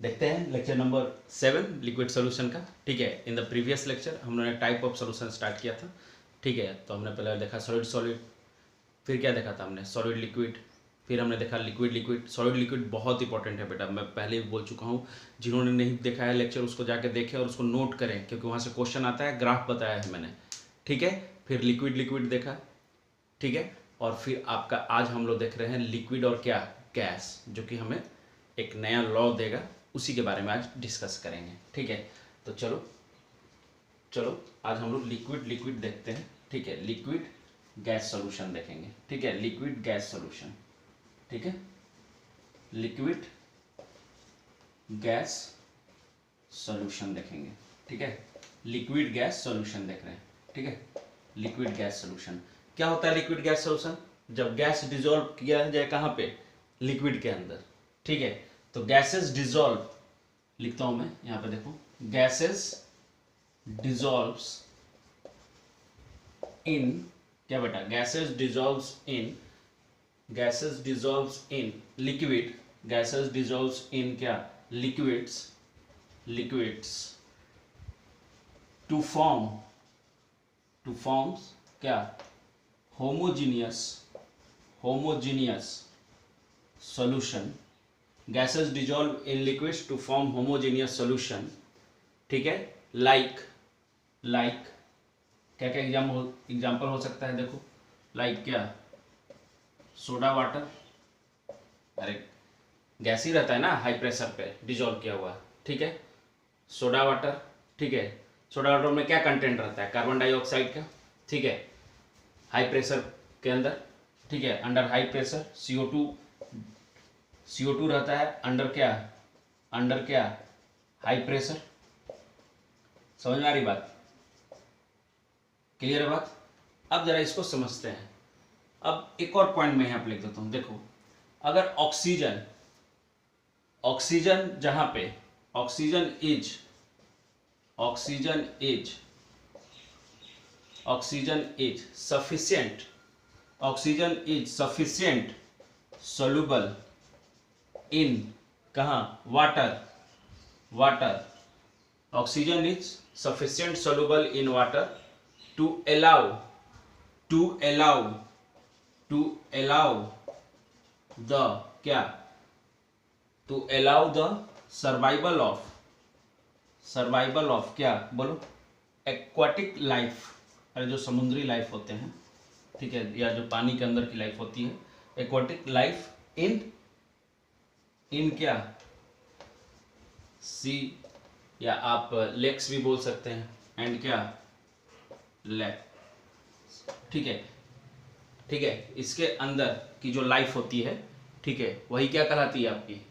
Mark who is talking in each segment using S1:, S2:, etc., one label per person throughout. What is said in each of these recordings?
S1: देखते हैं lecture number 7 liquid solution का। ठीक है, इन द प्रीवियस लेक्चर हम लोगों ने टाइप ऑफ सोल्यूशन स्टार्ट किया था। ठीक है, तो हमने पहले देखा सॉलिड सॉलिड, फिर क्या देखा था हमने, सॉलिड लिक्विड, फिर हमने देखा लिक्विड लिक्विड। सॉलिड लिक्विड बहुत इंपॉर्टेंट है बेटा, मैं पहले भी बोल चुका हूँ। जिन्होंने नहीं देखा है लेक्चर उसको जाके देखें और उसको नोट करें, क्योंकि वहाँ से क्वेश्चन आता है, ग्राफ बताया है मैंने। ठीक है, फिर लिक्विड लिक्विड देखा। ठीक है, और फिर आपका आज हम लोग देख रहे हैं लिक्विड और क्या, गैस, जो कि हमें एक नया लॉ देगा, उसी के बारे में आज डिस्कस करेंगे। ठीक है, तो चलो चलो आज हम लोग लिक्विड लिक्विड देखते हैं। ठीक है, लिक्विड गैस सॉल्यूशन देखेंगे। ठीक है, लिक्विड गैस सॉल्यूशन। ठीक है, लिक्विड गैस सॉल्यूशन देखेंगे। ठीक है, लिक्विड गैस सॉल्यूशन देख रहे हैं। ठीक है, लिक्विड गैस सॉल्यूशन क्या होता है? लिक्विड गैस सॉल्यूशन, जब गैस डिसॉल्व किया जाए कहाँ पे, लिक्विड के अंदर। ठीक है, तो गैसेस डिसॉल्व, लिखता हूं मैं यहां पे, देखो, गैसेस डिसॉल्व्स इन, क्या बेटा, gases dissolves in, gases dissolves in liquid, gases dissolves in क्या, liquids, liquids to form, to forms क्या, homogeneous, homogeneous solution. Gases dissolve in liquids to form homogeneous solution. ठीक है, लाइक, लाइक क्या क्या example हो सकता है, देखो, लाइक क्या, सोडा वाटर, अरे गैस ही रहता है ना हाई प्रेशर पे डिसॉल्व किया हुआ। ठीक है, सोडा वाटर। ठीक है, सोडा वाटर में क्या कंटेंट रहता है, कार्बन डाइऑक्साइड का। ठीक है, हाई प्रेशर के अंदर। ठीक है, under high pressure CO2, CO2 रहता है अंडर क्या, अंडर क्या, हाई प्रेशर। समझ में आ रही बात, क्लियर है बात? अब जरा इसको समझते हैं। अब एक और पॉइंट मैं यहाँ पे लिख देता हूँ, देखो, अगर ऑक्सीजन, ऑक्सीजन जहां पे, oxygen is, oxygen is, oxygen is sufficient, oxygen is sufficient soluble in, कहाँ, water, water, oxygen is sufficient soluble in water to allow, to allow, to allow the क्या, to allow the survival of, survival of क्या, बोलो, aquatic life, अरे जो समुद्री life होते हैं, ठीक है, या जो पानी के अंदर की लाइफ होती है, एक्वाटिक लाइफ इन, इन क्या, सी, या आप लेक्स भी बोल सकते हैं, एंड क्या, लैक। ठीक है, ठीक है, इसके अंदर की जो लाइफ होती है, ठीक है, वही क्या कहलाती है आपकी,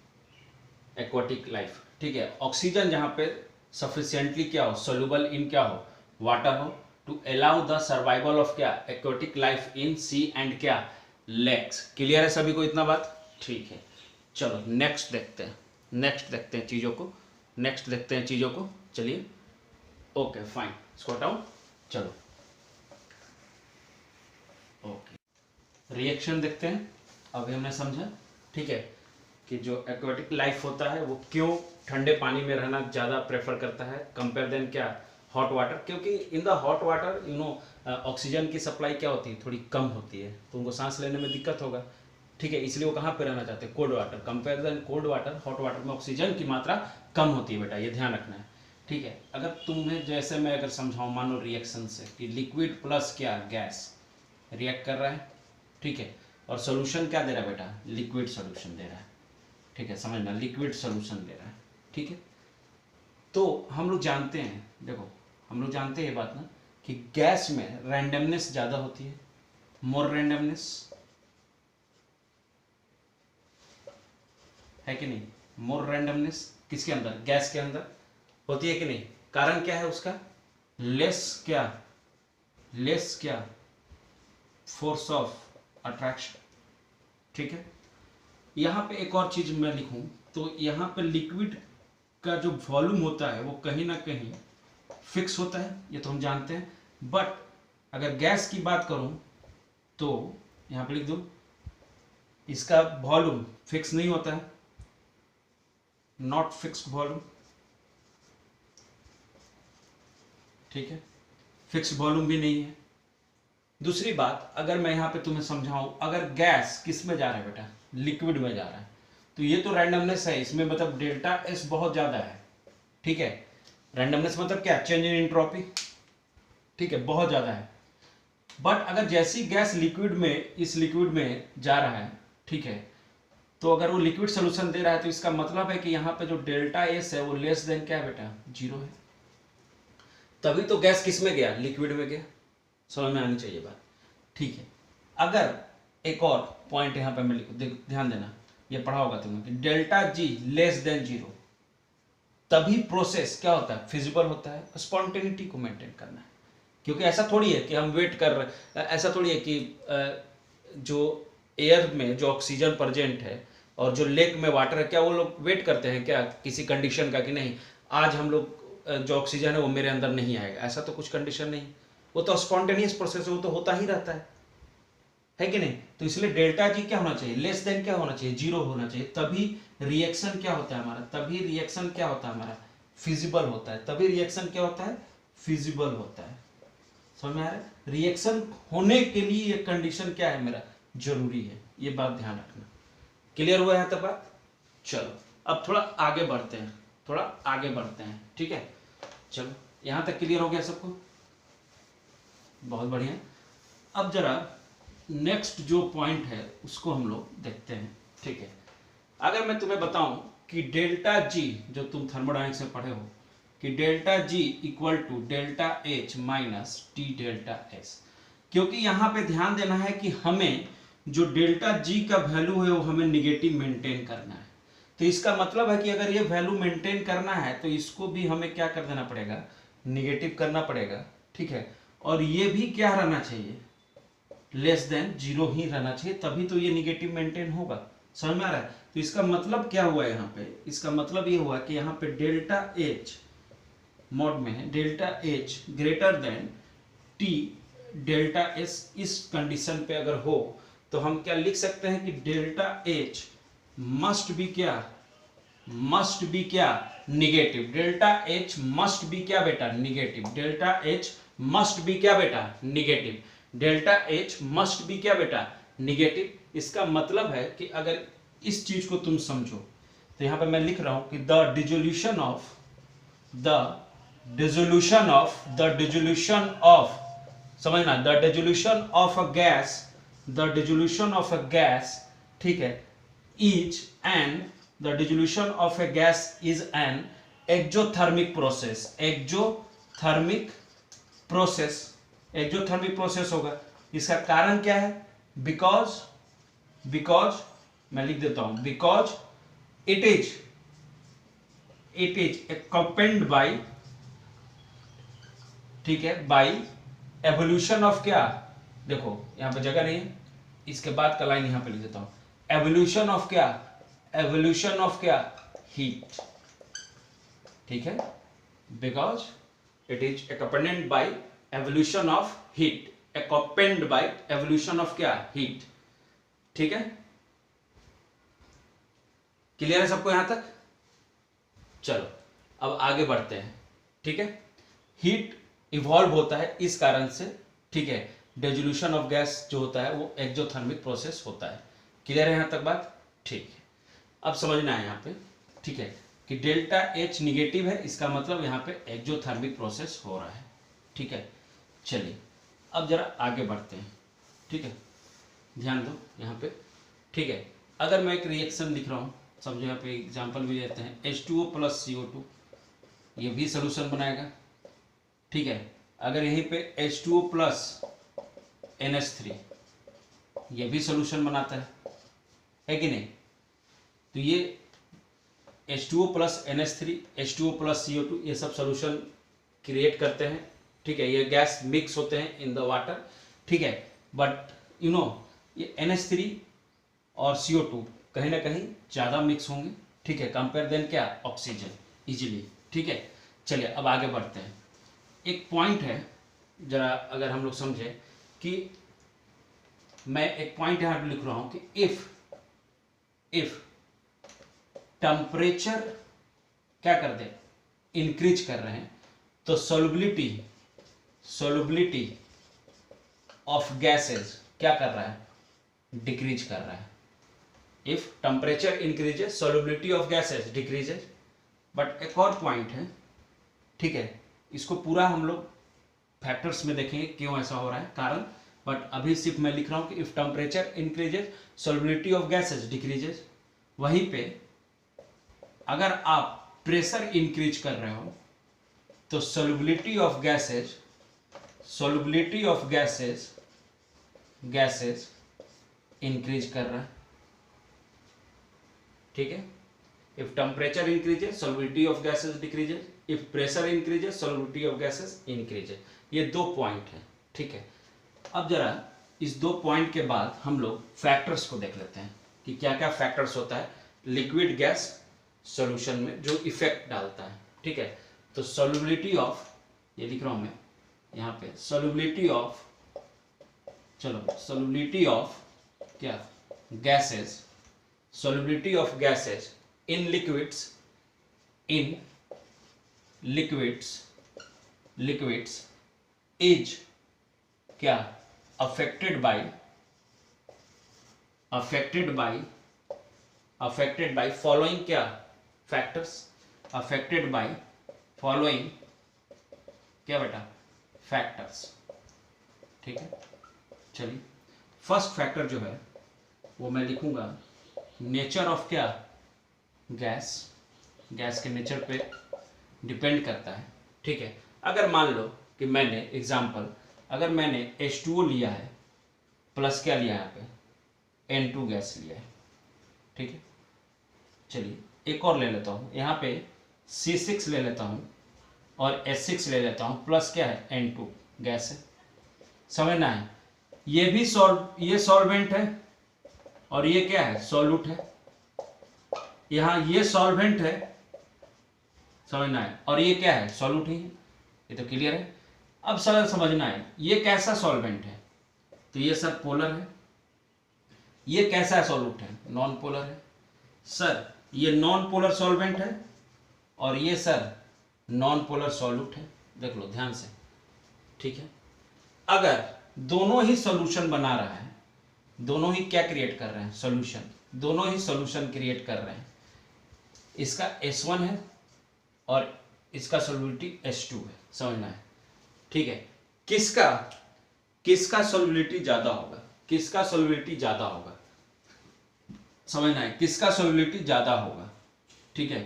S1: एक्वाटिक लाइफ। ठीक है, ऑक्सीजन जहां पे सफिशिएंटली क्या हो, सोल्यूबल इन क्या हो, वाटर हो, to allow the survival of क्या, aquatic life in sea and क्या, लेक्स। क्लियर है सभी को इतना बात? ठीक है, चलो नेक्स्ट देखते हैं, नेक्स्ट देखते हैं चीजों को, नेक्स्ट देखते हैं चीजों को। चलिए, ओके फाइन, इसको हटाऊं, चलो, ओके, रिएक्शन देखते हैं। अभी हमने समझा, ठीक है, कि जो एक्वाटिक लाइफ होता है वो क्यों ठंडे पानी में रहना ज़्यादा प्रेफर करता है कंपेयर देन क्या, हॉट वाटर, क्योंकि in the hot water you know oxygen की सप्लाई क्या होती है, थोड़ी कम होती है, तो उनको सांस लेने में दिक्कत होगा। ठीक है, इसलिए वो कहाँ पे रहना चाहते हैं, cold water, compare then cold water, hot water में ऑक्सीजन की मात्रा कम होती है बेटा, ये ध्यान रखना है। ठीक है, अगर तुम्हें जैसे मैं अगर समझाऊँ, मान लो रिएक्शन से कि लिक्विड प्लस क्या, गैस रिएक्ट कर रहा है। ठीक है, और सोल्यूशन क्या दे रहा है बेटा, लिक्विड सोल्यूशन दे रहा है। ठीक है, समझना, लिक्विड सोल्यूशन दे रहा है। ठीक है, तो हम लोग जानते हैं, देखो, हम लोग जानते हैं ये बात ना, कि गैस में रैंडमनेस ज़्यादा होती है, मोर रैंडमनेस है कि नहीं, मोर रैंडमनेस किसके अंदर, गैस के अंदर होती है कि नहीं। कारण क्या है उसका, लेस क्या, लेस क्या, फोर्स ऑफ अट्रैक्शन। ठीक है, यहाँ पे एक और चीज मैं लिखूं, तो यहाँ पे लिक्विड का जो वॉल्यूम होता है वो कहीं ना कहीं फिक्स होता है, ये तो हम जानते हैं, बट अगर गैस की बात करूं तो यहाँ पे लिख दूं, इसका वॉल्यूम फिक्स नहीं होता है, नॉट फिक्स्ड वॉल्यूम, ठीक है, फिक्स्ड वॉल्यूम भी नहीं है। दूसरी बात, अगर मैं यहाँ पे तुम्हें समझाऊं, अगर गैस किस में जा रहा है बेटा, लिक्विड में जा रहा है, तो ये तो रैंडमनेस है इसमें, मतलब डेल्टा एस बहुत ज्यादा है, ठीक है। रैंडमनेस मतलब क्या, चेंज इन एंट्रोपी, ठीक है, बहुत ज्यादा है। बट अगर जैसी गैस लिक्विड में, इस लिक्विड में जा रहा है, ठीक है, तो अगर वो लिक्विड सोल्यूशन दे रहा है, तो इसका मतलब है कि यहाँ पे जो डेल्टा एस है वो लेस देन क्या है बेटा, 0 है। तभी तो गैस किस में गया, लिक्विड में गया। समझ में आनी चाहिए बात, ठीक है। अगर एक और पॉइंट यहाँ पे मैं लिखूं, ध्यान देना, ये पढ़ा होगा तुमने कि डेल्टा जी लेस देन 0, तभी प्रोसेस क्या होता है, फिजिबल होता है। स्पॉन्टेनिटी को मेंटेन करना है, क्योंकि ऐसा थोड़ी है कि हम वेट कर रहे, ऐसा थोड़ी है कि जो एयर में जो ऑक्सीजन प्रेजेंट है और जो लेक में वाटर है, क्या वो लोग वेट करते हैं क्या किसी कंडीशन का कि नहीं आज हम लोग जो ऑक्सीजन है वो मेरे अंदर नहीं आएगा, ऐसा तो कुछ कंडीशन नहीं। वो तो स्पॉन्टेनियस प्रोसेस है, वो तो होता ही रहता है कि नहीं। तो इसलिए डेल्टा जी क्या होना चाहिए, लेस देन क्या होना चाहिए, 0 होना चाहिए, तभी रिएक्शन क्या होता है हमारा, तभी रिएक्शन क्या होता है हमारा, फिजिबल होता है। तभी रिएक्शन क्या होता है, फिजिबल होता है। समझ में आ रहा है, रिएक्शन होने के लिए ये कंडीशन क्या है मेरा, जरूरी है, ये बात ध्यान रखना। क्लियर हुआ है तब बात। चलो अब थोड़ा आगे बढ़ते हैं, थोड़ा आगे बढ़ते हैं, ठीक है। चलो यहां तक क्लियर हो गया सबको, बहुत बढ़िया। अब जरा नेक्स्ट जो पॉइंट है उसको हम लोग देखते हैं, ठीक है। अगर मैं तुम्हें बताऊं कि डेल्टा जी, जो तुम थर्मोडायनेमिक्स में पढ़े हो, कि delta G equal to delta H minus T delta S, क्योंकि यहां पे ध्यान देना है कि हमें जो डेल्टा जी का वैल्यू है वो हमें निगेटिव मेंटेन करना है। तो इसका मतलब है कि अगर ये वैल्यू मेंटेन करना है तो इसको भी हमें क्या कर देना पड़ेगा, निगेटिव करना पड़ेगा, ठीक है। और ये भी क्या रहना चाहिए, लेस देन 0 ही रहना चाहिए, तभी तो ये निगेटिव मेंटेन होगा। समझ में आ रहा है। तो इसका मतलब क्या हुआ यहाँ पे, इसका मतलब ये हुआ कि यहाँ पे डेल्टा एच मोड में है, delta H greater than T delta S. इस कंडीशन पे अगर हो तो हम क्या लिख सकते हैं कि डेल्टा एच मस्ट बी क्या, मस्ट बी क्या, negative. Delta H must be क्या बेटा, negative. Delta H must be क्या बेटा, negative. Delta H must be क्या बेटा, निगेटिव। इसका मतलब है कि अगर इस चीज को तुम समझो तो यहां पे मैं लिख रहा हूं कि द डिसोल्यूशन ऑफ समझना, the dissolution of a gas, the dissolution of a gas, ठीक है, is an, the dissolution of a gas is an exothermic process. Exothermic process, exothermic process होगा। इसका कारण क्या है, बिकॉज मैं लिख देता हूं, because it is accompanied by, ठीक है, बाई एवोल्यूशन ऑफ क्या, देखो यहां पे जगह नहीं है, इसके बाद का लाइन यहां पे लिख देता हूं, एवोल्यूशन ऑफ क्या, एवोल्यूशन ऑफ क्या, हीट, ठीक है। Because it is accompanied by evolution of heat, accompanied by evolution of क्या, हीट, ठीक है। क्लियर है सबको यहां तक। चलो अब आगे बढ़ते हैं, ठीक है। हीट इवॉल्व होता है इस कारण से, ठीक है, डिसोल्यूशन ऑफ गैस जो होता है वो एक्सोथर्मिक प्रोसेस होता है। क्लियर है यहां तक बात, ठीक है। अब समझना है यहाँ पे, ठीक है, कि डेल्टा एच निगेटिव है, इसका मतलब यहाँ पे एक्सोथर्मिक प्रोसेस हो रहा है, ठीक है। चलिए अब जरा आगे बढ़ते हैं, ठीक है, ध्यान दो यहाँ पे, ठीक है। अगर मैं एक रिएक्शन लिख रहा हूँ, समझो यहाँ पे एग्जांपल भी देते हैं, H2O प्लस CO2, ये भी सोल्यूशन बनाएगा, ठीक है। अगर यहीं पे H2O प्लस NH3, ये भी सोल्यूशन बनाता है कि नहीं। तो ये H2O plus NH3, H2O plus CO2, ये सब सोल्यूशन क्रिएट करते हैं, ठीक है। ये गैस मिक्स होते हैं इन द वाटर, ठीक है। बट यू नो ये NH3 और CO2 कहीं ना कहीं ज़्यादा मिक्स होंगे, ठीक है, कंपेयर देन क्या, ऑक्सीजन, इजीली, ठीक है। चलिए अब आगे बढ़ते हैं। एक पॉइंट है, जरा अगर हम लोग समझे कि मैं एक पॉइंट यहाँ लिख रहा हूँ कि इफ टेम्परेचर क्या कर दे, इंक्रीज कर रहे हैं, तो सोलबिलिटी ऑफ गैसेज क्या कर रहा है, डिक्रीज कर रहा है। If temperature increases solubility of gases decreases. But एक और पॉइंट है, ठीक है, इसको पूरा हम लोग फैक्टर्स में देखेंगे क्यों ऐसा हो रहा है, कारण। बट अभी सिर्फ मैं लिख रहा हूं कि if temperature increases solubility of gases decreases. वहीं पे अगर आप प्रेशर इंक्रीज कर रहे हो तो सोलबिलिटी ऑफ गैसेज इंक्रीज कर रहा है, ठीक है। If temperature increases solubility of gases decreases, if pressure increases solubility of gases increases. ये 2 पॉइंट है, ठीक है। अब जरा इस 2 पॉइंट के बाद हम लोग फैक्टर्स को देख लेते हैं कि क्या क्या फैक्टर्स होता है लिक्विड गैस सॉल्यूशन में जो इफेक्ट डालता है, ठीक है। तो सोलबिलिटी ऑफ, ये लिख रहा हूं मैं यहाँ पे, सोलबिलिटी ऑफ क्या, gases, solubility of gases in liquids is क्या, affected by following क्या factors, affected by following क्या बेटा, factors, ठीक है। चलिए फर्स्ट फैक्टर जो है वो मैं लिखूंगा नेचर ऑफ क्या, गैस के नेचर पे डिपेंड करता है, ठीक है। अगर मान लो कि मैंने एग्जांपल, अगर मैंने H2O लिया है प्लस क्या लिया है यहाँ पे, N2 गैस लिया है, ठीक है। चलिए एक और ले लेता हूँ, यहाँ पे C6 ले लेता हूँ और H6 ले लेता हूँ, प्लस क्या है, N2 गैस है। समझना है, ये सॉल्वेंट है और ये क्या है, सॉल्यूट है। यहाँ ये सॉल्वेंट है, समझना है, और ये क्या है, सॉल्यूट ही है। ये तो क्लियर है। अब सर समझना है ये कैसा सॉल्वेंट है, तो ये सर पोलर है। ये कैसा सॉल्यूट है, नॉन पोलर है। सर ये नॉन पोलर सॉल्वेंट है और ये सर नॉन पोलर सॉल्यूट है। देख लो ध्यान से, ठीक है। अगर दोनों ही सॉल्यूशन बना रहा है, दोनों ही क्या क्रिएट कर रहे हैं, सॉल्यूशन, दोनों ही सॉल्यूशन क्रिएट कर रहे हैं। इसका H1 है और इसका सॉल्युबिलिटी H2 है, समझना है, ठीक है। किसका सॉल्युबिलिटी ज्यादा होगा, किसका सॉल्युबिलिटी ज्यादा होगा, समझना है, किसका सॉल्युबिलिटी ज्यादा होगा, ठीक है।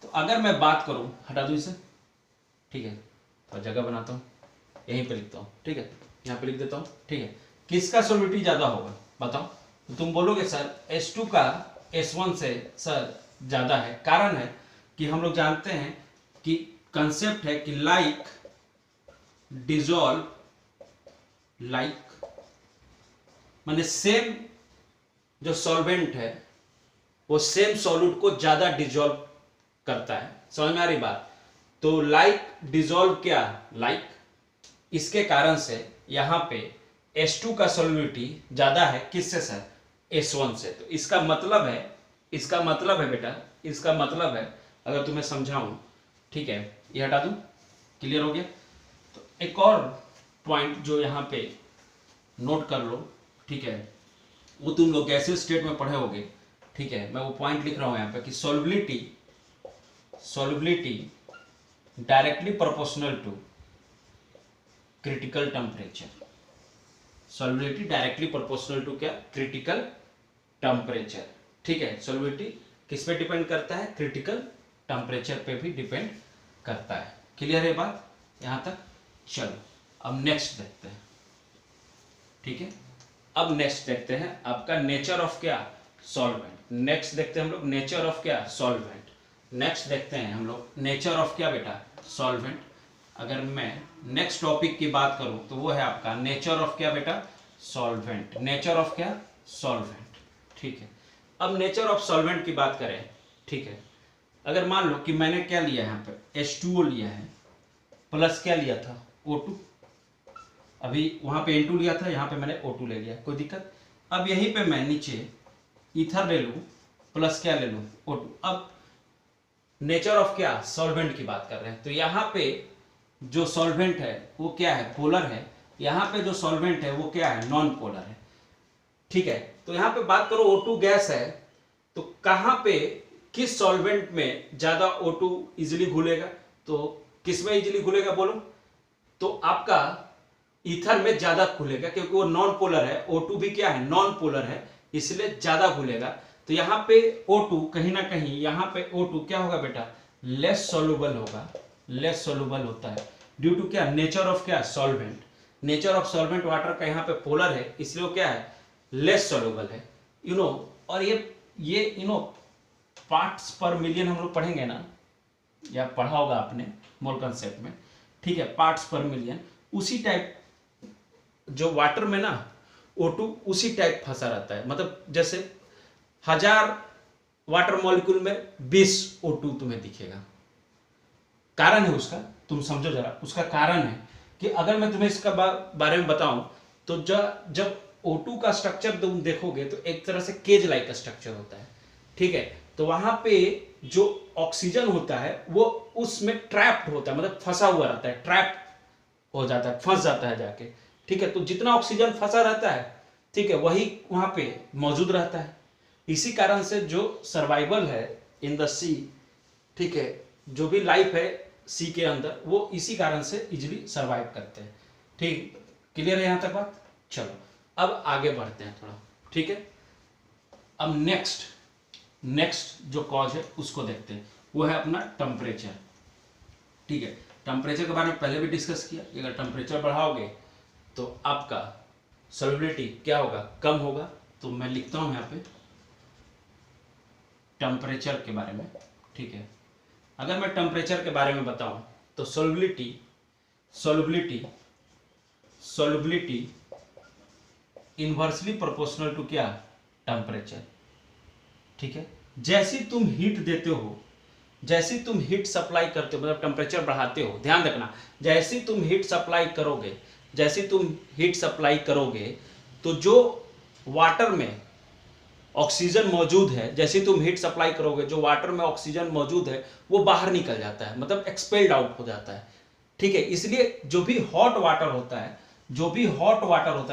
S1: तो अगर मैं बात करूं, हटा दूं इसे, ठीक है, तो जगह बनाता हूं, यहीं पे लिखता हूं, ठीक है, यहाँ पे लिख देता हूं, ठीक है। किसका सॉल्युबिलिटी ज्यादा होगा बताओ, तो तुम बोलोगे सर H2 का S1 से सर ज्यादा है। कारण है कि हम लोग जानते हैं कि कंसेप्ट है कि लाइक डिजॉल्व, लाइक माने सेम जो सॉल्वेंट है वो सेम सॉल्यूट को ज्यादा डिजॉल्व करता है, समझ में आ रही बात। तो लाइक डिजॉल्व क्या, लाइक, इसके कारण से यहां पे H2 का सॉल्युबिलिटी ज्यादा है किससे सर, S1 से। तो इसका मतलब है बेटा, इसका मतलब है, अगर तुम्हें समझाऊं, ठीक है, ये हटा दूं, क्लियर हो गया। तो एक और पॉइंट जो यहाँ पे नोट कर लो, ठीक है, वो तुम लोग गैसीय स्टेट में पढ़े होगे, ठीक है। मैं वो पॉइंट लिख रहा हूं यहाँ पे कि solubility directly proportional to critical temperature. Solubility directly proportional to क्या, क्रिटिकल टेम्परेचर, ठीक है। सॉल्युबिलिटी किस पे डिपेंड करता है, क्रिटिकल टेम्परेचर पे भी डिपेंड करता है। क्लियर है बात यहां तक। चलो अब नेक्स्ट देखते हैं, ठीक है। अब नेक्स्ट देखते हैं आपका नेचर ऑफ क्या, सॉल्वेंट। नेक्स्ट देखते हैं हम लोग नेचर ऑफ क्या, सॉल्वेंट। नेक्स्ट देखते हैं हम लोग नेचर ऑफ क्या बेटा, सॉल्वेंट। अगर मैं नेक्स्ट टॉपिक की बात करूं तो वो है आपका नेचर ऑफ क्या बेटा, सॉल्वेंट। नेचर ऑफ क्या, सॉल्वेंट, ठीक है। अब नेचर ऑफ सॉल्वेंट की बात करें, ठीक है। अगर मान लो कि मैंने क्या लिया यहाँ पे, H2O लिया है, प्लस क्या लिया था, O2। अभी वहां पे N2 लिया था, यहाँ पे मैंने O2 ले लिया, कोई दिक्कत। अब यहीं पे मैं नीचे ईथर ले लूँ, प्लस क्या ले लूँ, O2। अब नेचर ऑफ क्या, सॉल्वेंट की बात कर रहे हैं। तो यहाँ पे जो सॉल्वेंट है वो क्या है, पोलर है। यहाँ पे जो सॉल्वेंट है वो क्या है, नॉन पोलर है। ठीक है, तो यहाँ पे बात करो O2 गैस है, तो कहाँ पे किस सॉल्वेंट में ज्यादा O2 इजिली घुलेगा, तो किस में इजिली घुलेगा बोलो, तो आपका ईथर में ज्यादा घुलेगा, क्योंकि वो नॉन पोलर है। O2 भी क्या है, नॉन पोलर है, इसलिए ज्यादा घुलेगा। तो यहाँ पे O2 कहीं ना कहीं, यहाँ पे O2 क्या होगा बेटा, लेस सोल्यूबल होगा, लेस सोल्यूबल होता है ड्यू टू क्या, नेचर ऑफ क्या, solvent. Nature of solvent water का यहाँ पे पोलर है, इसलिए वो क्या है, लेस सोल्यूबल है, यू नो। और ये यू नो पार्ट्स पर मिलियन हम लोग पढ़ेंगे ना, या पढ़ा होगा आपने मोल कंसेप्ट में, ठीक है, पार्ट्स पर मिलियन। उसी टाइप जो वाटर में ना O2 उसी टाइप फंसा रहता है, मतलब जैसे 1000 वाटर मॉलिक्यूल में 20 O2 तुम्हें दिखेगा। कारण है उसका, तुम समझो जरा, उसका कारण है कि अगर मैं तुम्हें इसका बारे में बताऊं, तो जब O2 का स्ट्रक्चर तुम देखोगे तो एक तरह से केज लाइक का स्ट्रक्चर होता है, ठीक है। तो वहां पे जो ऑक्सीजन होता है वो उसमें ट्रैप्ड होता है, मतलब फंसा हुआ रहता है, ट्रैप हो जाता है, फंस जाता है जाके, ठीक है। तो जितना ऑक्सीजन फंसा रहता है, ठीक है, वही वहां पे मौजूद रहता है। इसी कारण से जो सर्वाइवल है इन द सी, ठीक है, जो भी लाइफ है सी के अंदर, वो इसी कारण से इजिली सर्वाइव करते हैं। ठीक, क्लियर है यहां तक बात। चलो अब आगे बढ़ते हैं थोड़ा, ठीक है। अब नेक्स्ट जो कॉज है उसको देखते हैं, वो है अपना टेम्परेचर, ठीक है। टेम्परेचर के बारे में पहले भी डिस्कस किया, अगर टेम्परेचर बढ़ाओगे तो आपका सॉल्युबिलिटी क्या होगा, कम होगा। तो मैं लिखता हूं यहाँ पे टेम्परेचर के बारे में, ठीक है। अगर मैं टेम्परेचर के बारे में बताऊं तो सॉल्युबिलिटी इनवर्सली प्रोपोर्शनल टू क्या, टेम्परेचर, ठीक है। जैसी तुम हीट देते हो, जैसी तुम हीट सप्लाई करते हो, मतलब टेम्परेचर बढ़ाते हो, ध्यान रखना, जैसी तुम हीट सप्लाई करोगे, तो जो वाटर में ऑक्सीजन मौजूद है, जैसे तुम हीट सप्लाई करोगे, जो वाटर में ऑक्सीजन मौजूद है वो बाहर निकल जाता है, मतलब एक्सपेल्ड आउट हो जाता है, ठीक है। इसलिए जो भी हॉट वाटर होता है,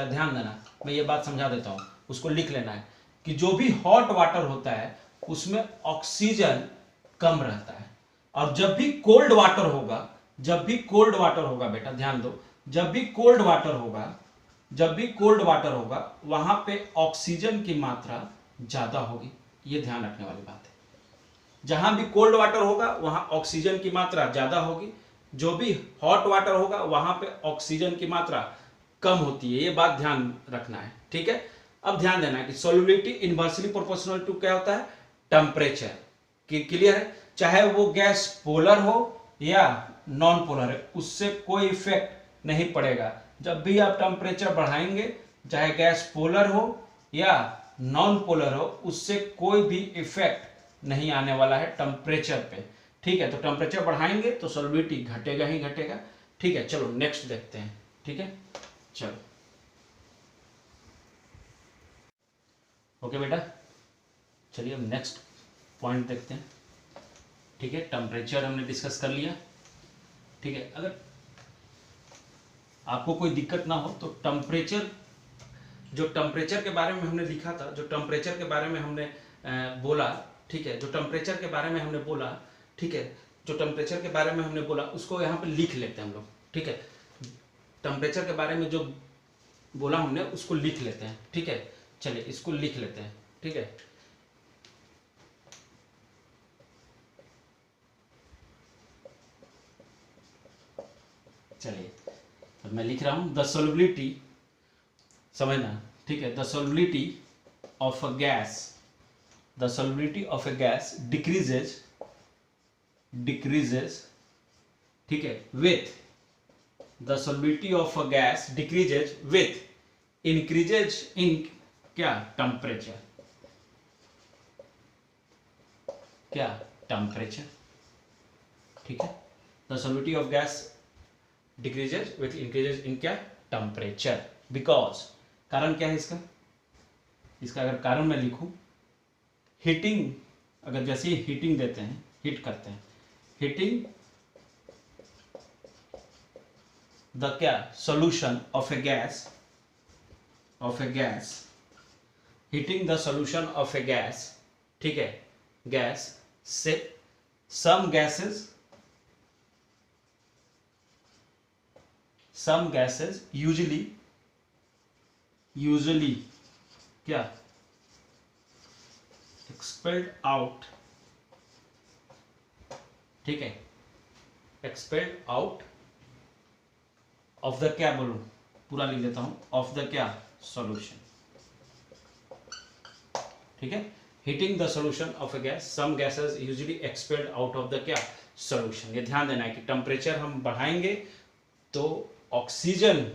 S1: ध्यान देना, मैं ये बात समझा देता हूं, उसको लिख लेना है कि जो भी हॉट वाटर होता है उसमें ऑक्सीजन कम रहता है। और जब भी कोल्ड वाटर होगा बेटा, ध्यान दो, जब भी कोल्ड वाटर होगा वहां पे ऑक्सीजन की मात्रा ज्यादा होगी। ये ध्यान रखने वाली बात है, जहां भी कोल्ड वाटर होगा वहां ऑक्सीजन की मात्रा ज्यादा होगी, जो भी हॉट वाटर होगा वहां पे ऑक्सीजन की मात्रा कम होती है। ये बात ध्यान रखना है, ठीक है। अब ध्यान देना है कि सॉल्युबिलिटी इनवर्सली प्रोपोर्शनल टू क्या होता है, टेम्परेचर। क्लियर है, चाहे वो गैस पोलर हो या नॉन पोलर है, उससे कोई इफेक्ट नहीं पड़ेगा। जब भी आप टेम्परेचर बढ़ाएंगे, चाहे गैस पोलर हो या नॉन पोलर हो, उससे कोई भी इफेक्ट नहीं आने वाला है टेम्परेचर पे, ठीक है। तो टेम्परेचर बढ़ाएंगे तो सॉल्युबिलिटी घटेगा ही घटेगा, ठीक है। चलो नेक्स्ट देखते हैं, ठीक है। चलो ओके बेटा, चलिए अब नेक्स्ट पॉइंट देखते हैं, ठीक है। टेम्परेचर हमने डिस्कस कर लिया, ठीक है। अगर आपको कोई दिक्कत ना हो तो टेम्परेचर के बारे में हमने लिखा था, जो टेम्परेचर के बारे में हमने बोला, ठीक है, जो टेम्परेचर के बारे में हमने बोला, ठीक है, जो टेम्परेचर के बारे में हमने बोला उसको यहाँ पे लिख लेते हैं हम लोग, ठीक है। टेम्परेचर के बारे में जो बोला हमने उसको लिख लेते हैं, ठीक है। चलिए इसको लिख लेते हैं, ठीक है। चलिए अब मैं लिख रहा हूं, द सॉल्युबिलिटी, समझना, ठीक है, the solubility of a gas decreases, ठीक है, with the solubility of a gas decreases with increases इन क्या, टेम्परेचर, ठीक है। The solubility of gas decreases with increases इन क्या, टेम्परेचर, बिकॉज, कारण क्या है इसका अगर कारण मैं लिखूं, हीटिंग, अगर जैसे ही हीटिंग देते हैं, हीट करते हैं, हीटिंग द क्या solution of a gas, heating the solution of a gas, ठीक है, गैस से some gases usually क्या expelled out, ठीक है, expelled out of the क्या बोलूं, पूरा लिख देता हूं, of the क्या solution, ठीक है, heating the solution of a gas, some gases usually expelled out of the क्या सोल्यूशन। ये ध्यान देना है कि टेम्परेचर हम बढ़ाएंगे तो ऑक्सीजन,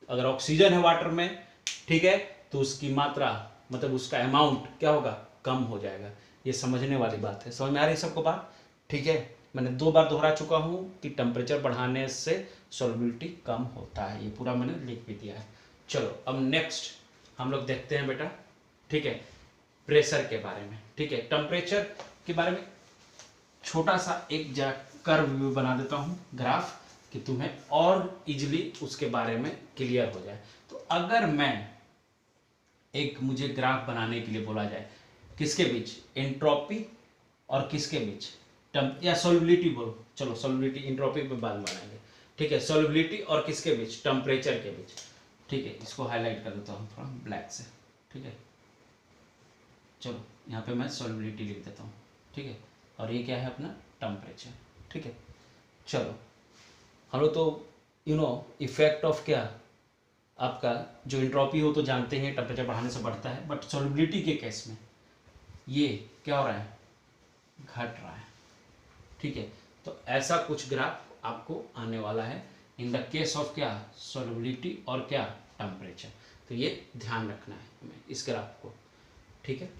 S1: अगर ऑक्सीजन है वाटर में, ठीक है, तो उसकी मात्रा मतलब उसका अमाउंट क्या होगा, कम हो जाएगा। ये समझने वाली बात है, समझ में आ रही है सबको बात, ठीक है। मैंने 2 बार दोहरा चुका हूँ कि टेम्परेचर बढ़ाने से सॉल्युबिलिटी कम होता है, ये पूरा मैंने लिख भी दिया है। चलो अब नेक्स्ट हम लोग देखते हैं बेटा, ठीक है, प्रेशर के बारे में, ठीक है, टेम्परेचर के बारे में छोटा सा एक कर्व भी बना देता हूं, ग्राफ, कि तुम्हें और इजीली उसके बारे में क्लियर हो जाए। तो अगर मैं एक मुझे ग्राफ बनाने के लिए बोला जाए, किसके बीच, एंट्रोपी और किसके बीच, या सॉल्युबिलिटी बोलो, चलो सॉल्युबिलिटी एंट्रोपी पे बाद में बनाएंगे, ठीक है, सॉल्युबिलिटी और किसके बीच, टेम्परेचर के बीच, ठीक है। इसको हाईलाइट कर देता हूँ थोड़ा ब्लैक से, ठीक है। चलो यहाँ पे मैं सॉल्युबिलिटी लिख देता हूँ, ठीक है, और ये क्या है अपना टेम्परेचर, ठीक है। चलो हम लोग तो इफेक्ट ऑफ क्या, आपका जो एंट्रोपी हो तो जानते हैं टेम्परेचर बढ़ाने से बढ़ता है, बट सॉल्युबिलिटी के केस में ये क्या हो रहा है, घट रहा है, ठीक है। तो ऐसा कुछ ग्राफ आपको आने वाला है इन द केस ऑफ क्या, सॉल्युबिलिटी और क्या टेम्परेचर। तो ये ध्यान रखना है हमें इस ग्राफ को, ठीक है।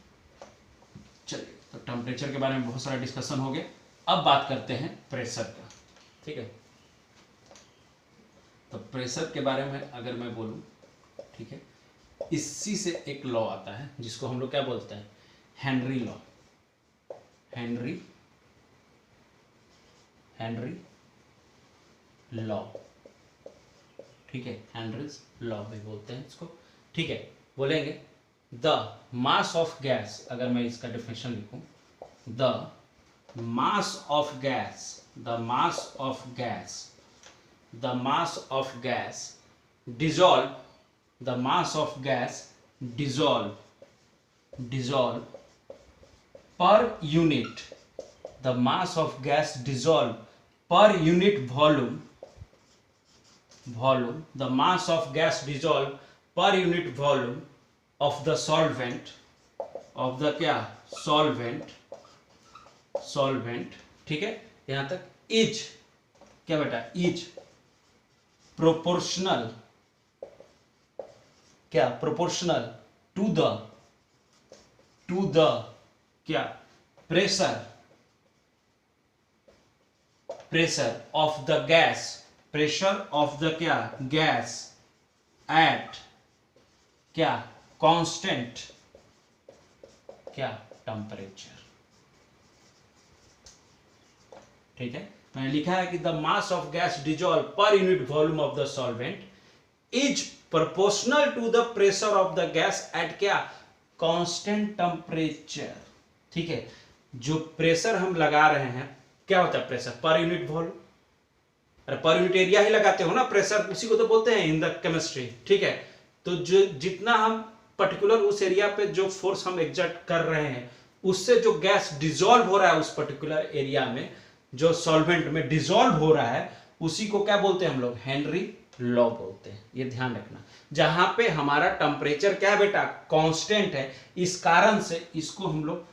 S1: चलिए, तो टेम्परेचर के बारे में बहुत सारा डिस्कशन हो गया, अब बात करते हैं प्रेशर का, ठीक है। तो प्रेशर के बारे में अगर मैं बोलूं, ठीक है, इसी से एक लॉ आता है जिसको हम लोग क्या बोलते हैं, हेनरी लॉ, हेनरी लॉ, ठीक है, हेनरीज लॉ भी बोलते हैं इसको, ठीक है। बोलेंगे द मास ऑफ गैस, अगर मैं इसका डेफिनेशन लिखूं, the mass of gas, the mass of gas, the mass of gas dissolve, the mass of gas dissolve per unit, the mass of gas dissolve per unit volume, the mass of gas dissolve per unit volume of the solvent, of the क्या solvent, ठीक है, यहां तक is क्या बेटा, is proportional, क्या proportional to the क्या pressure of the gas, pressure of the क्या गैस एट क्या कांस्टेंट क्या टेम्परेचर, ठीक है। मैंने लिखा है कि the mass of gas dissolve per unit volume of the solvent is proportional to the pressure of the gas at क्या कांस्टेंट टेम्परेचर, ठीक है। जो प्रेशर हम लगा रहे हैं क्या होता है, प्रेशर पर यूनिट वॉल्यूम, अरे पर यूनिट एरिया ही लगाते हो ना प्रेशर, उसी को तो बोलते हैं इन द केमिस्ट्री, ठीक है। तो जो जितना हम पर्टिकुलर उस एरिया पे जो फोर्स हम एग्जर्ट कर रहे हैं, उससे जो गैस डिजॉल्व हो रहा है उस पर्टिकुलर एरिया में, जो सॉल्वेंट में डिजॉल्व हो रहा है, उसी को क्या बोलते हैं हम लोग, हेनरी लॉ बोलते हैं। ये ध्यान रखना, जहां पे हमारा टेम्परेचर क्या है बेटा, कांस्टेंट है, इस कारण से इसको हम लोग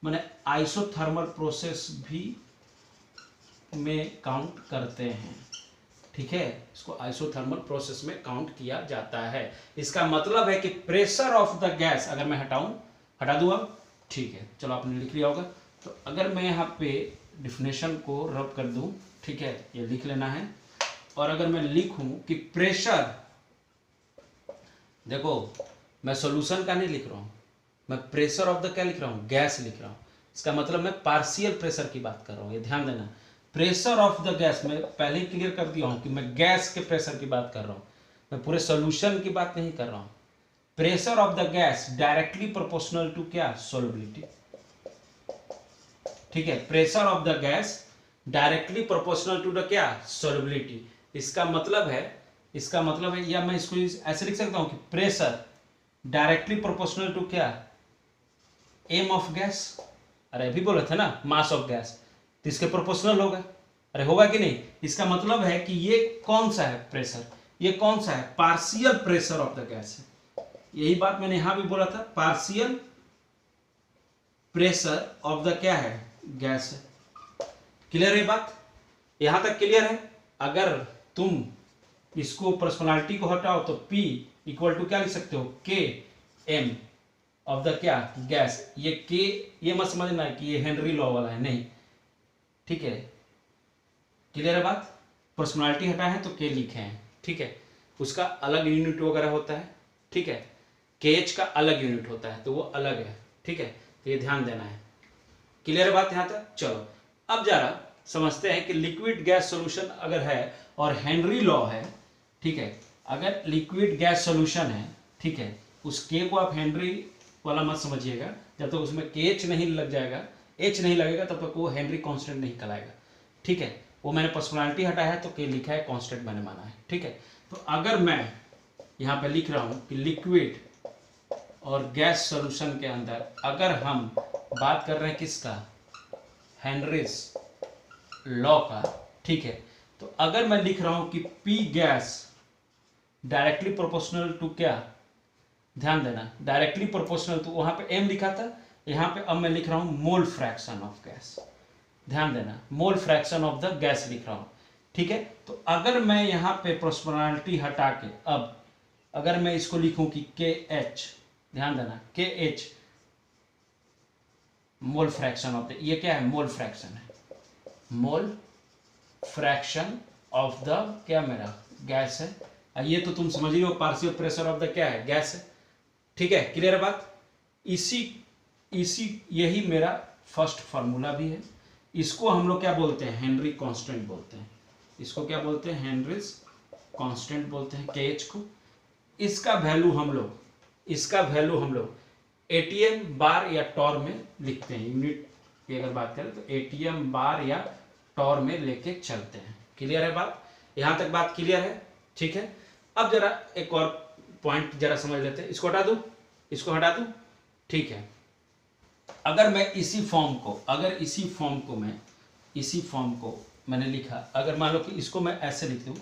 S1: माने आइसोथर्मल प्रोसेस भी में काउंट करते हैं, ठीक है। इसको आइसोथर्मल प्रोसेस में काउंट किया जाता है। इसका मतलब है कि प्रेशर ऑफ द गैस, अगर मैं हटा दूं अब, ठीक है, चलो आपने लिख लिया होगा। तो अगर मैं यहाँ पे डिफिनेशन को रब कर दूं, ठीक है, ये लिख लेना है। और अगर मैं लिखूं कि प्रेशर, देखो मैं सॉल्यूशन का नहीं लिख रहा हूं, मैं प्रेशर ऑफ द क्या लिख रहा हूं, गैस लिख रहा हूं। इसका मतलब मैं पार्शियल प्रेशर की बात कर रहा हूँ, ये ध्यान देना। प्रेशर ऑफ द गैस, मैं पहले ही क्लियर कर दिया हूँ कि मैं गैस के प्रेशर की बात कर रहा हूँ, मैं पूरे सोल्यूशन की बात नहीं कर रहा हूँ। Pressure of the gas directly proportional to क्या, सोल्युबिलिटी। ठीक है, pressure of the gas directly proportional to the क्या, सोल्युबिलिटी। इसका मतलब है, या मैं इसको ऐसे लिख सकता हूं कि प्रेशर डायरेक्टली प्रोपोर्शनल टू क्या, एम ऑफ गैस। अरे अभी बोला था ना मास ऑफ गैस, तो इसके प्रोपोर्शनल होगा। अरे होगा कि नहीं? इसका मतलब है कि ये कौन सा है प्रेशर, ये कौन सा है, partial pressure of the gas है। यही बात मैंने यहां भी बोला था, पार्शियल प्रेशर ऑफ द क्या है, गैस है। क्लियर है बात? यहां तक क्लियर है? अगर तुम इसको पर्सनालिटी को हटाओ तो P इक्वल टू क्या लिख सकते हो, के एम ऑफ द क्या, गैस। ये के, ये मत समझना कि ये हेनरी लॉ वाला है, नहीं। ठीक है, क्लियर है बात? पर्सनालिटी हटाए हैं तो के लिखे हैं, ठीक है। उसका अलग यूनिट वगैरह होता है, ठीक है। KH का अलग यूनिट होता है, तो वो अलग है, ठीक है। तो ये ध्यान देना है। क्लियर है बात यहां तक? चलो अब जरा समझते हैं कि लिक्विड गैस सॉल्यूशन अगर है और हेनरी लॉ है, ठीक है। अगर लिक्विड गैस सॉल्यूशन है, ठीक है, उस के को आप हेनरी वाला मत समझिएगा, जब तक उसमें KH नहीं लग जाएगा, H नहीं लगेगा, तब तक वो हेनरी कांस्टेंट नहीं कहलाएगा, ठीक है। वो मैंने पर्सनालिटी हटाया है तो के लिखा है, कांस्टेंट मैंने माना है, ठीक है। तो अगर मैं यहाँ पे लिख रहा हूँ कि लिक्विड और गैस सॉल्यूशन के अंदर अगर हम बात कर रहे हैं किसका, हेनरीज लॉ का, ठीक है। तो अगर मैं लिख रहा हूं कि P gas directly proportional to क्या, ध्यान देना, डायरेक्टली प्रोपोर्शनल टू, वहां पे M लिखा था, यहां पे अब मैं लिख रहा हूं मोल फ्रैक्शन ऑफ गैस। ध्यान देना, मोल फ्रैक्शन ऑफ द गैस लिख रहा हूं, ठीक है। तो अगर मैं यहां पे प्रोपोर्शनलिटी हटा के अब अगर मैं इसको लिखूं कि KH, ध्यान देना, KH mole fraction of the, ये क्या है, मोल फ्रैक्शन है, मोल फ्रैक्शन ऑफ द क्या मेरा गैस है। ये तो तुम समझ रही हो, पार्शियल प्रेशर ऑफ द क्या है, गैस है, ठीक है। क्लियर है बात? इसी यही मेरा फर्स्ट फार्मूला भी है। इसको हम लोग क्या बोलते हैं, हेनरी कांस्टेंट बोलते हैं। इसको क्या बोलते हैं, हेनरीज कांस्टेंट बोलते हैं, KH को। इसका वैल्यू हम लोग ATM बार या टॉर में लिखते हैं। यूनिट की अगर बात करें तो ATM बार या टॉर में लेके चलते हैं। क्लियर है बात? यहां तक बात क्लियर है? ठीक है। अब जरा एक और पॉइंट जरा समझ लेते हैं। इसको हटा दूं, इसको हटा दूं, ठीक है। अगर मैं इसी फॉर्म को मैंने लिखा, अगर मान लो कि इसको मैं ऐसे लिख दूं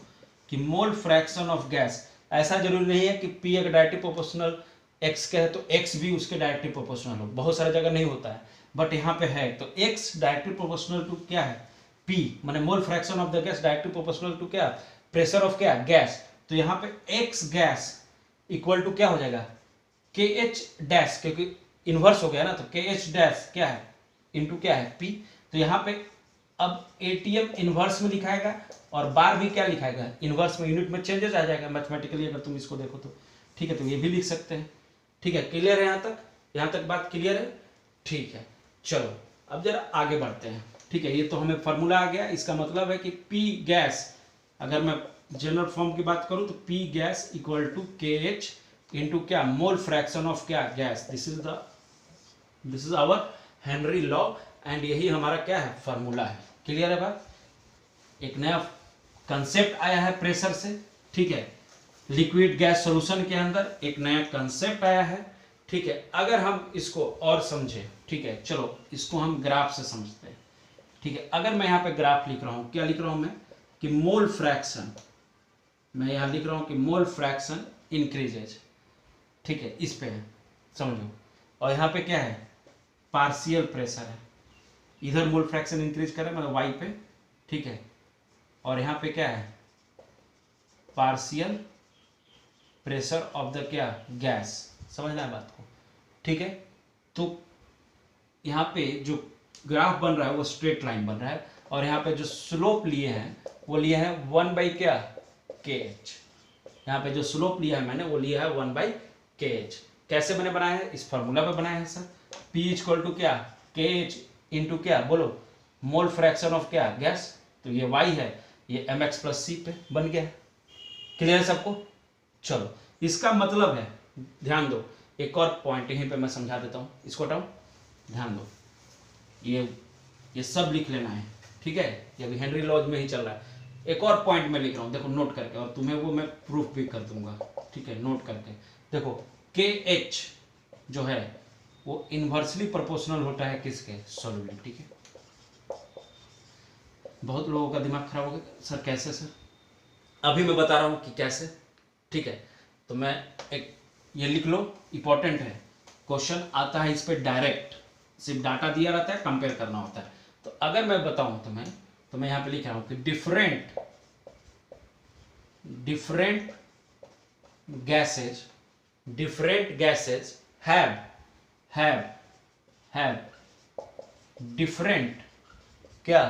S1: कि मोल फ्रैक्शन ऑफ गैस, ऐसा जरूरी नहीं है कि P अगर डायरेक्टली प्रोपोर्शनल X के है तो X भी उसके डायरेक्टली प्रोपोर्शनल हो, बहुत सारी जगह नहीं होता है, बट यहाँ पे है। तो X डायरेक्टली प्रोपोर्शनल टू क्या है, P, माने mole fraction of the gas directly proportional to क्या, प्रेशर ऑफ क्या, गैस। तो यहाँ पे X गैस इक्वल टू क्या हो जाएगा, KH डैश, क्योंकि इनवर्स हो गया ना, तो KH डैश क्या है, इनटू क्या है, P। तो यहाँ पे अब ATM इनवर्स में लिखाएगा और बार भी क्या लिखाएगा, इनवर्स में। यूनिट में चेंजेस आ जाएगा मैथमेटिकली अगर तुम इसको देखो तो, ठीक है। तो ये भी लिख सकते हैं, ठीक है। क्लियर है यहाँ तक बात क्लियर है? ठीक है। चलो अब जरा आगे बढ़ते हैं, ठीक है। ये तो हमें फार्मूला आ गया। इसका मतलब है कि P गैस, अगर मैं जनरल फॉर्म की बात करूं तो P gas equal to KH into क्या, मोल फ्रैक्शन ऑफ क्या, gas. This is our Henry law and यही हमारा क्या है, फार्मूला है। क्लियर है बात? एक नया कंसेप्ट आया है प्रेशर से, ठीक है। लिक्विड गैस सॉल्यूशन के अंदर एक नया कंसेप्ट आया है, ठीक है। अगर हम इसको और समझे, ठीक है, चलो इसको हम ग्राफ से समझते हैं, ठीक है। अगर मैं यहाँ पे ग्राफ लिख रहा हूँ, क्या लिख रहा हूँ मैं, कि मोल फ्रैक्शन, मैं यहाँ लिख रहा हूँ कि मोल फ्रैक्शन इंक्रीजेज, ठीक है, इस पे है, समझो। और यहाँ पे क्या है, पार्शियल प्रेशर है, इधर मोल फ्रैक्शन इंक्रीज कर रहा है मतलब वाई पे, ठीक है। और यहाँ पे क्या है, पार्शियल प्रेशर ऑफ द क्या, गैस। समझना है बात को, ठीक है। तो यहाँ पे जो ग्राफ बन रहा है वो स्ट्रेट लाइन बन रहा है, और यहाँ पे जो स्लोप लिए हैं वो लिए हैं 1 क्या, KH। यहाँ पे जो स्लोप लिया है मैंने वो लिया है 1/KH। कैसे मैंने बनाया है, इस फॉर्मूला पे बनाया है सर। P इक्वल टू क्या, के एच इंटू क्या बोलो मोल फ्रैक्शन ऑफ क्या गैस, तो ये y है, ये mx प्लस सी पे बन गया। क्लियर है सबको? चलो इसका मतलब है, ध्यान दो, एक और पॉइंट यहीं पे मैं समझा देता हूँ, इसको हटाओ, ध्यान दो, ये सब लिख लेना है, ठीक है, ये अभी हेनरी लॉज में ही चल रहा है। एक और पॉइंट मैं लिख रहा हूँ, देखो नोट करके, और तुम्हें वो मैं प्रूफ भी कर दूंगा, ठीक है, नोट करके देखो। के एच जो है वो इन्वर्सली प्रोपोर्शनल होता है किसके, सॉल्युबिलिटी के। बहुत लोगों का दिमाग खराब हो गया, सर कैसे सर, अभी मैं बता रहा हूँ कि कैसे, ठीक है। तो मैं एक ये लिख लो, इंपॉर्टेंट है, क्वेश्चन आता है इस पे डायरेक्ट, सिर्फ डाटा दिया रहता है, कंपेयर करना होता है। तो अगर मैं बताऊं तुम्हें, तो मैं यहाँ पे लिख रहा हूँ कि different gases have different क्या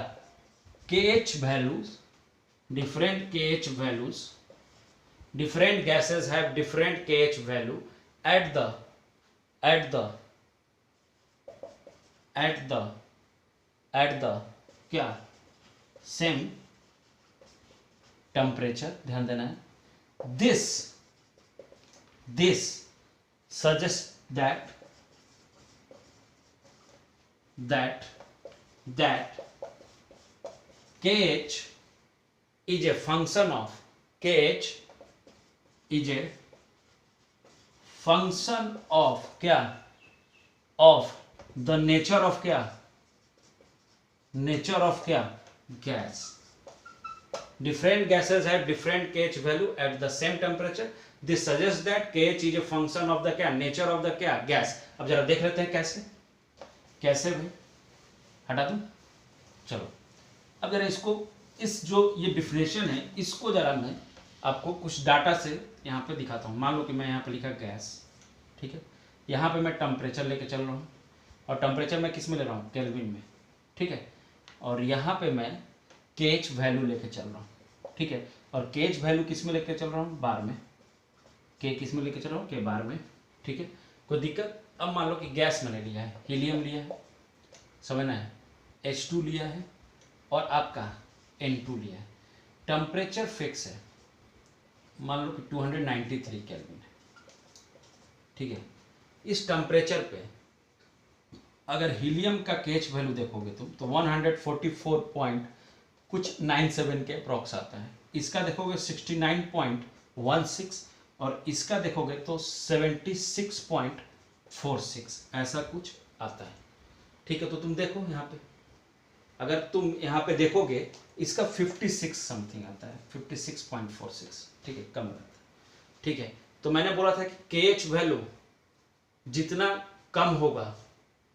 S1: kh values, different gases have different kh value at the क्या सेम टेम्परेचर, ध्यान देना है। this suggests that kh is a function of क्या of the nature of क्या gas। Different gases have different kh value at the same temperature. This suggests that kh is a function of the क्या nature of the क्या gas। अब जरा देख लेते हैं कैसे भाई, हटा दूं, चलो अब जरा इसको, इस जो ये डिफिनेशन है इसको जरा मैं आपको कुछ डाटा से यहाँ पे दिखाता हूँ। मान लो कि मैं यहाँ पे लिखा गैस, ठीक है, यहाँ पे मैं टेम्परेचर लेके चल रहा हूँ, और टेम्परेचर मैं किस में ले रहा हूँ, केल्विन में, ठीक है, और यहाँ पे मैं केएच वैल्यू लेके चल रहा हूँ, ठीक है, और केएच वैल्यू किस में लेके चल रहा हूँ, बार में, के किस में लेके चल रहा हूँ, के बार में, ठीक है, कोई दिक्कत। अब मान लो कि गैस मैंने लिया है, हीलियम लिया है, समझना है, H2 लिया है, और आपका N2 लिया है, टेम्परेचर फिक्स है, मान लो कि 293 केल्विन है, ठीक है। इस टेम्परेचर पे अगर हीलियम का केएच वैल्यू देखोगे तुम तो 144 पॉइंट कुछ 97 के अप्रॉक्स आता है, इसका देखोगे 69.16, और इसका देखोगे तो 76.46 ऐसा कुछ आता है, ठीक है। तो तुम देखो यहाँ पे, अगर तुम यहाँ पे देखोगे इसका 56 समथिंग आता है, 56.46, ठीक है, कम रहता है, ठीक है। तो मैंने बोला था कि केएच वैल्यू जितना कम होगा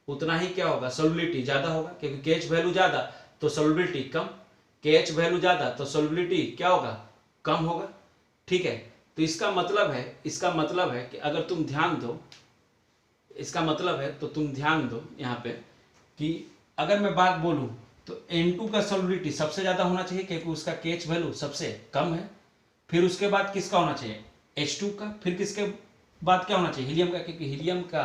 S1: उतना ही क्या होगा, सॉल्युबिलिटी ज्यादा होगा, क्योंकि केएच वैल्यू ज्यादा तो सॉल्युबिलिटी कम, केएच वैल्यू ज्यादा तो सॉल्युबिलिटी क्या होगा, कम होगा, ठीक है। तो इसका मतलब है कि अगर तुम ध्यान दो, इसका मतलब है तो तुम ध्यान दो यहाँ पे कि अगर मैं बात बोलूं तो N2 का सॉल्युबिलिटी सबसे ज्यादा होना चाहिए क्योंकि उसका केएच वैल्यू सबसे कम है, फिर उसके बाद किसका होना चाहिए, H2 का, फिर किसके बाद क्या होना चाहिए, हीलियम का, क्योंकि हीलियम का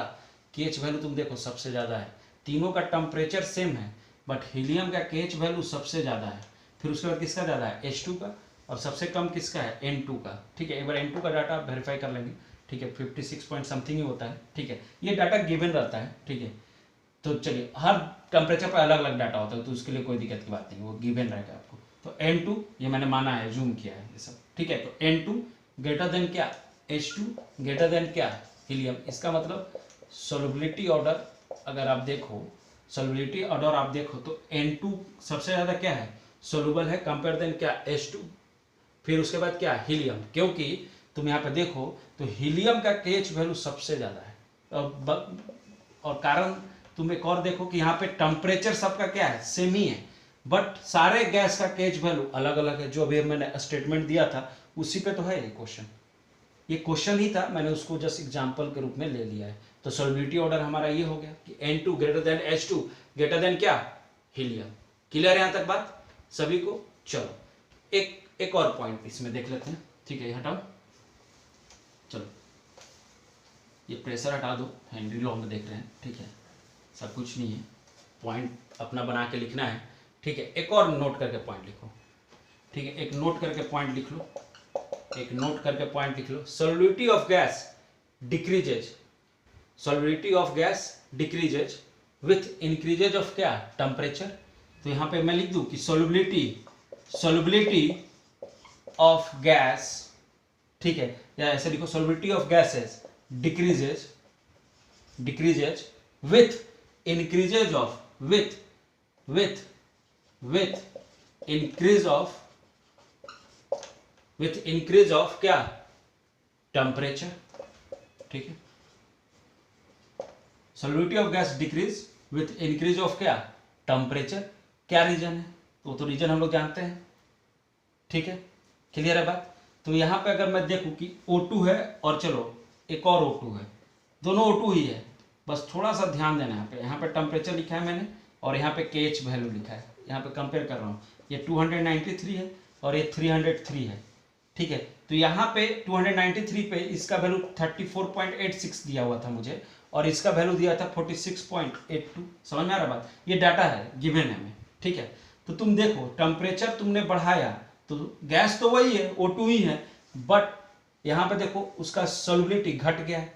S1: केएच वैल्यू तुम देखो सबसे ज्यादा है, तीनों का टेम्परेचर सेम है बट हीलियम का केएच वैल्यू सबसे ज्यादा है, फिर उसके बाद किसका ज्यादा है, H2 का, और सबसे कम किसका है, N2 का, ठीक है। एक बार N2 का डाटा वेरीफाई कर लेंगे, ठीक है, 56 पॉइंट समथिंग ही होता है, ठीक है, ये डाटा गिवन रहता है, ठीक है। तो चलिए हर टेम्परेचर पर अलग अलग डाटा होता है, तो उसके लिए कोई दिक्कत की बात नहीं, वो गिवन रहेगा आपको। तो N2 ये मैंने माना है, जूम किया है ये सब, ठीक है। तो N2 ग्रेटर देन क्या, H2 ग्रेटर देन क्या, हीलियम, इसका मतलब सॉल्युबिलिटी ऑर्डर अगर आप देखो, सॉल्युबिलिटी ऑर्डर आप देखो तो N2 सबसे ज़्यादा क्या है, सोलुबल है, कंपेयर देन क्या, H2, फिर उसके बाद क्या, हीलियम, क्योंकि तुम यहाँ पे देखो तो हीलियम का केएच वैल्यू सबसे ज़्यादा है, और कारण तुम एक और देखो कि यहाँ पे टेम्परेचर सबका क्या है, सेम ही है, बट सारे गैस का केएच वैल्यू अलग अलग है, जो अभी मैंने स्टेटमेंट दिया था उसी पे तो है ये क्वेश्चन, ये क्वेश्चन ही था, मैंने उसको जस्ट एग्जांपल के रूप में ले लिया है। तो सॉल्युबिलिटी ऑर्डर हमारा ये हो गया कि N2 greater than H2 greater than क्या, हीलियम। क्लियर है यहाँ तक बात सभी को? चलो एक और पॉइंट इसमें देख लेते हैं, ठीक है, हटाओ, चलो ये प्रेशर हटा दो, हेनरी लॉ में देख रहे हैं, ठीक है, सब कुछ नहीं है, पॉइंट अपना बना के लिखना है, ठीक है। एक और नोट करके पॉइंट लिखो, ठीक है, एक नोट करके पॉइंट लिख लो, एक नोट करके पॉइंट लिख लो। Solubility of gas decreases, solubility of gas decreases with increases of क्या, टेम्परेचर। तो यहां पे मैं लिख दूं कि सॉल्युबिलिटी ऑफ गैस, ठीक है, या ऐसे लिखो solubility of gases decreases with increases of with increase of क्या, टेम्परेचर, ठीक है। Solubility of gas decrease with increase of क्या, टेम्परेचर। क्या रीजन है, तो रीजन हम लोग जानते हैं, ठीक है, क्लियर है बात। तो यहां पे अगर मैं देखूं कि O2 है और चलो एक और O2 है, दोनों O2 ही है, बस थोड़ा सा ध्यान देना है। यहाँ पे टेम्परेचर लिखा है मैंने और यहाँ पे KH वैल्यू लिखा है, यहाँ पे कंपेयर कर रहा हूँ। ये 293 है और ये 303 है, ठीक है। तो यहाँ पे 293 पे इसका वैल्यू 34.86 दिया हुआ था मुझे और इसका वैल्यू दिया था 46.82। समझ में आ रहा बात, ये डाटा है गिवन है में, ठीक है। तो तुम देखो टेम्परेचर तुमने बढ़ाया तो गैस तो वही है, O2 ही है, बट यहाँ पे देखो उसका सॉल्युबिलिटी घट गया है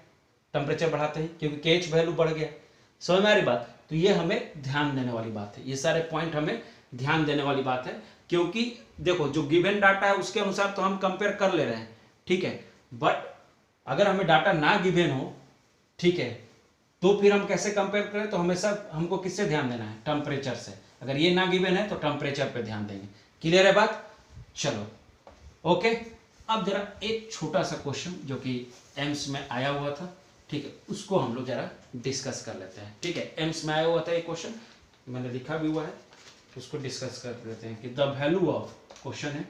S1: टेम्परेचर बढ़ाते ही, क्योंकि KH वैल्यू बढ़ गया। समझ में आ रही बात। तो ये हमें ध्यान देने वाली बात है, ये सारे पॉइंट हमें ध्यान देने वाली बात है, क्योंकि देखो जो गिवन डाटा है उसके अनुसार तो हम कंपेयर कर ले रहे हैं, ठीक है। बट अगर हमें डाटा ना गिवन हो, ठीक है, तो फिर हम कैसे कंपेयर करें, तो हमेशा हमको किससे ध्यान देना है, टेम्परेचर से। अगर ये ना गिवन है तो टेम्परेचर पे ध्यान देंगे। क्लियर है बात, चलो ओके। अब जरा एक छोटा सा क्वेश्चन जो कि एम्स में आया हुआ था, ठीक है, उसको हम लोग जरा डिस्कस कर लेते हैं, ठीक है। एम्स में आया हुआ था ये क्वेश्चन, मैंने लिखा भी हुआ है, उसको डिस्कस कर लेते हैं कि द वैल्यू ऑफ, क्वेश्चन है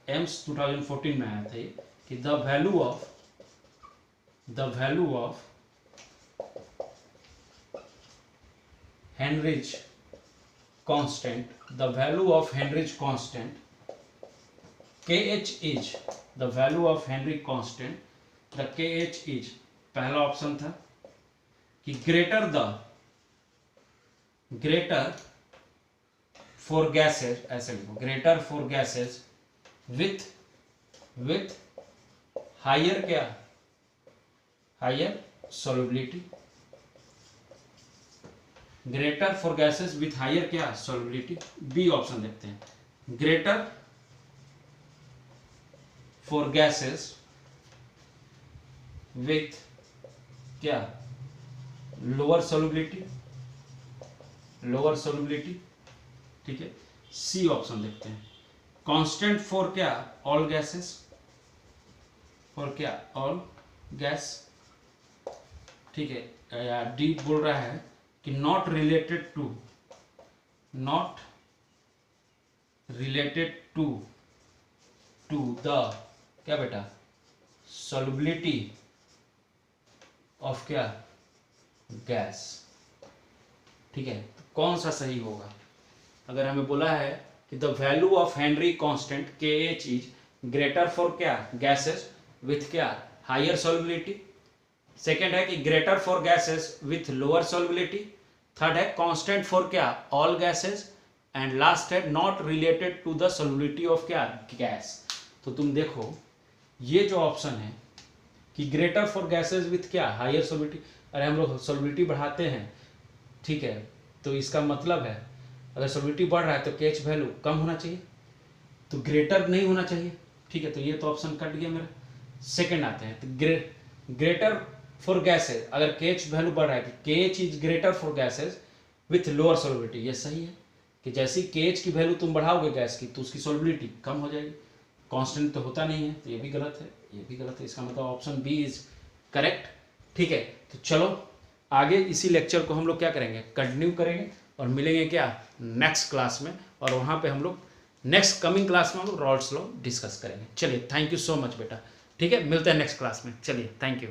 S1: एम्स 2014 में आया था ये, कि the value of Heinrich constant, the value of Heinrich constant KH is, the value of Henry constant, the KH is, पहला ऑप्शन था कि greater for gases, ऐसे लिखो greater for gases with higher क्या, higher solubility, greater for gases with higher क्या, solubility। B option देखते हैं, greater for gases with क्या, lower solubility, ठीक है। सी ऑप्शन देखते हैं, कांस्टेंट फॉर क्या, ऑल गैसेस, फॉर क्या, ऑल गैस, ठीक है। या डी बोल रहा है कि नॉट रिलेटेड टू द क्या बेटा, solubility ऑफ क्या, गैस, ठीक है। तो कौन सा सही होगा, अगर हमें बोला है कि the value of Henry constant KH is greater for क्या, गैसेस विथ क्या, हायर solubility। सेकेंड है कि greater for gases with lower solubility। Third है कांस्टेंट फॉर क्या, ऑल गैसेस। एंड लास्ट है not related to the solubility of क्या, gas. तो तुम देखो ये जो ऑप्शन है कि ग्रेटर फॉर गैसेस विथ क्या, हायर solubility, अरे हम लोग solubility बढ़ाते हैं, ठीक है, तो इसका मतलब है अगर solubility बढ़ रहा है तो KH वैल्यू कम होना चाहिए, तो ग्रेटर नहीं होना चाहिए, ठीक है। तो ये तो ऑप्शन कट गया मेरा। सेकंड आते हैं तो ग्रेटर फॉर गैसेस, अगर KH वैल्यू बढ़ रहा है कि KH is greater for gases with lower solubility, ये सही है कि जैसे KH की वैल्यू तुम बढ़ाओगे गैस की तो उसकी solubility कम हो जाएगी, कांस्टेंट तो होता नहीं है, तो ये भी गलत है, ये भी गलत है, इसका मतलब ऑप्शन बी इज करेक्ट, ठीक है। तो चलो आगे इसी लेक्चर को हम लोग क्या करेंगे, कंटिन्यू करेंगे और मिलेंगे क्या, नेक्स्ट क्लास में, और वहाँ पे हम लोग नेक्स्ट कमिंग क्लास में हम लोग रॉल्स लॉ डिस्कस करेंगे। चलिए थैंक यू सो मच बेटा, ठीक है, मिलते हैं नेक्स्ट क्लास में, चलिए थैंक यू।